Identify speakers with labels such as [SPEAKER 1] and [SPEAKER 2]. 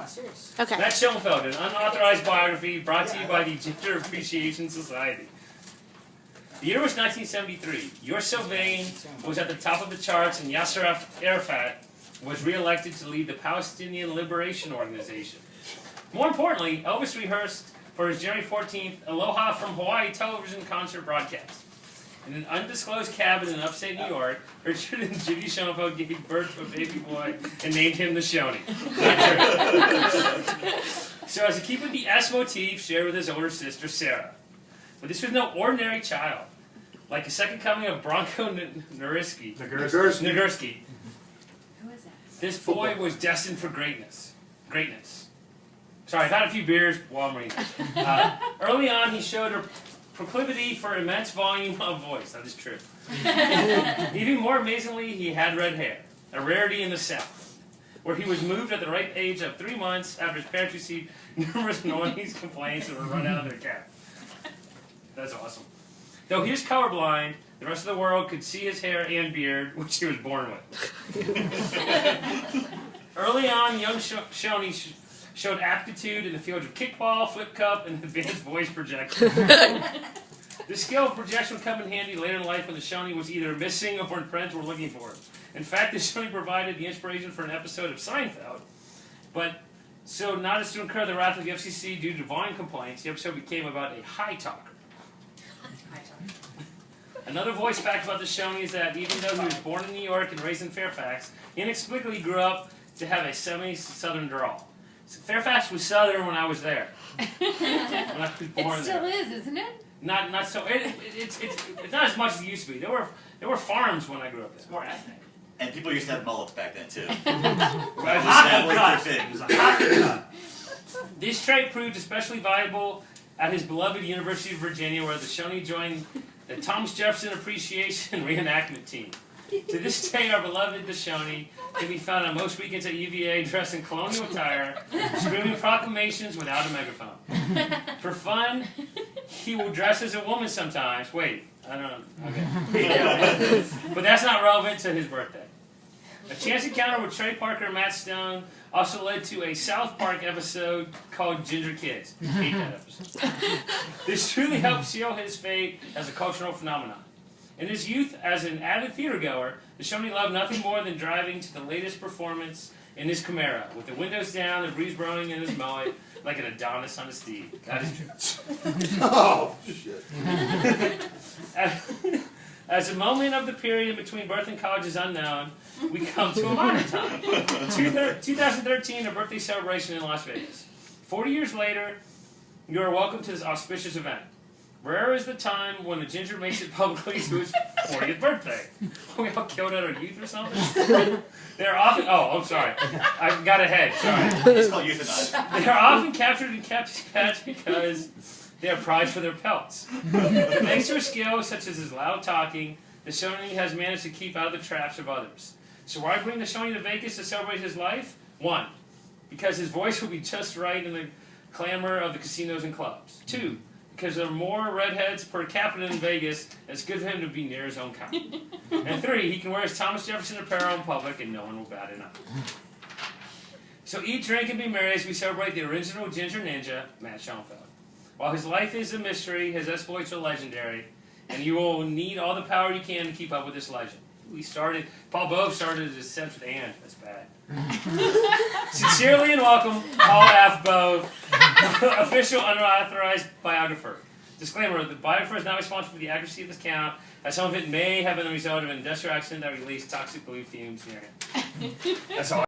[SPEAKER 1] serious.
[SPEAKER 2] Okay.
[SPEAKER 3] Matt Schoenfeld, an unauthorized biography brought to you by the Ginger Appreciation Society. The year was 1973. You're So Vain was at the top of the charts, and Yasser Arafat was re-elected to lead the Palestinian Liberation Organization. More importantly, Elvis rehearsed for his January 14th Aloha from Hawaii television concert broadcast. In an undisclosed cabin in upstate New York, Richard and Judy Schoenfeld gave birth to a baby boy and named him the Schoeny. So as to keep with the S motif shared with his older sister, Sarah. But this was no ordinary child. Like a second coming of Bronco Nagurski.
[SPEAKER 4] Who is that?
[SPEAKER 3] This boy was destined for greatness. Sorry, I've had a few beers while I'm reading. Early on, he showed a proclivity for immense volume of voice. That is true. Even more amazingly, he had red hair, a rarity in the South, where he was moved at the ripe age of 3 months after his parents received numerous noise complaints and were run out of their cab. That's awesome. Though he was colorblind, the rest of the world could see his hair and beard, which he was born with. Early on, young Schoeny showed aptitude in the fields of kickball, flip cup, and advanced voice projection. This skill of projection would come in handy later in life when the Schoeny was either missing or when friends were looking for him. In fact, the Schoeny provided the inspiration for an episode of Seinfeld, but so not as to incur the wrath of the FCC due to volume complaints, the episode became about a high talker. Another voice fact about the Schoeny is that even though he was born in New York and raised in Fairfax, he inexplicably grew up to have a semi-southern drawl. So Fairfax was southern when I was there. When I was born
[SPEAKER 4] It still
[SPEAKER 3] there.
[SPEAKER 4] is, isn't it?
[SPEAKER 3] Not so. It's not as much as it used to be. There were farms when I grew up there.
[SPEAKER 1] It's more ethnic.
[SPEAKER 5] And people used to have mullets back then too.
[SPEAKER 3] This trait proved especially valuable at his beloved University of Virginia, where the Schoeny joined the Thomas Jefferson Appreciation Reenactment Team. To this day, our beloved Schoeny can be found on most weekends at UVA dressed in colonial attire, screaming proclamations without a megaphone. For fun, he will dress as a woman sometimes. Wait, I don't know. Okay. But that's not relevant to his birthday. A chance encounter with Trey Parker and Matt Stone also led to a South Park episode called Ginger Kids. I hate that episode. This truly helped seal his fate as a cultural phenomenon. In his youth, as an avid theater goer, the Schoeny loved nothing more than driving to the latest performance in his Camaro, with the windows down, the breeze blowing in his mullet, like an Adonis on a steed. That is true.
[SPEAKER 6] Oh, shit.
[SPEAKER 3] As a moment of the period between birth and college is unknown, we come to a modern time. 2013, a birthday celebration in Las Vegas. 40 years later, you are welcome to this auspicious event. Rare is the time when a ginger makes it publicly to his 40th birthday. We all killed at our youth or something? They're often... Oh, I'm sorry. I got ahead. Sorry.
[SPEAKER 5] It's called euthanize.
[SPEAKER 3] They are often captured and kept as pets because they are prized for their pelts. Thanks to his skills, such as his loud talking, the Schoeny has managed to keep out of the traps of others. So why bring the Schoeny to Vegas to celebrate his life? 1, because his voice will be just right in the clamor of the casinos and clubs. 2, because there are more redheads per capita in Vegas, it's good for him to be near his own kind. And 3, he can wear his Thomas Jefferson apparel in public and no one will bat an eye. So eat, drink, and be merry as we celebrate the original Ginger Ninja, Matt Schoenfeld. While his life is a mystery, his exploits are legendary, and you will need all the power you can to keep up with this legend. Paul Bove started his sentence with and. That's bad. Sincerely and welcome, Paul F. Bove, official unauthorized biographer. Disclaimer, the biographer is not responsible for the accuracy of this count, as some of it may have been the result of an industrial accident that released toxic blue fumes near him. That's all.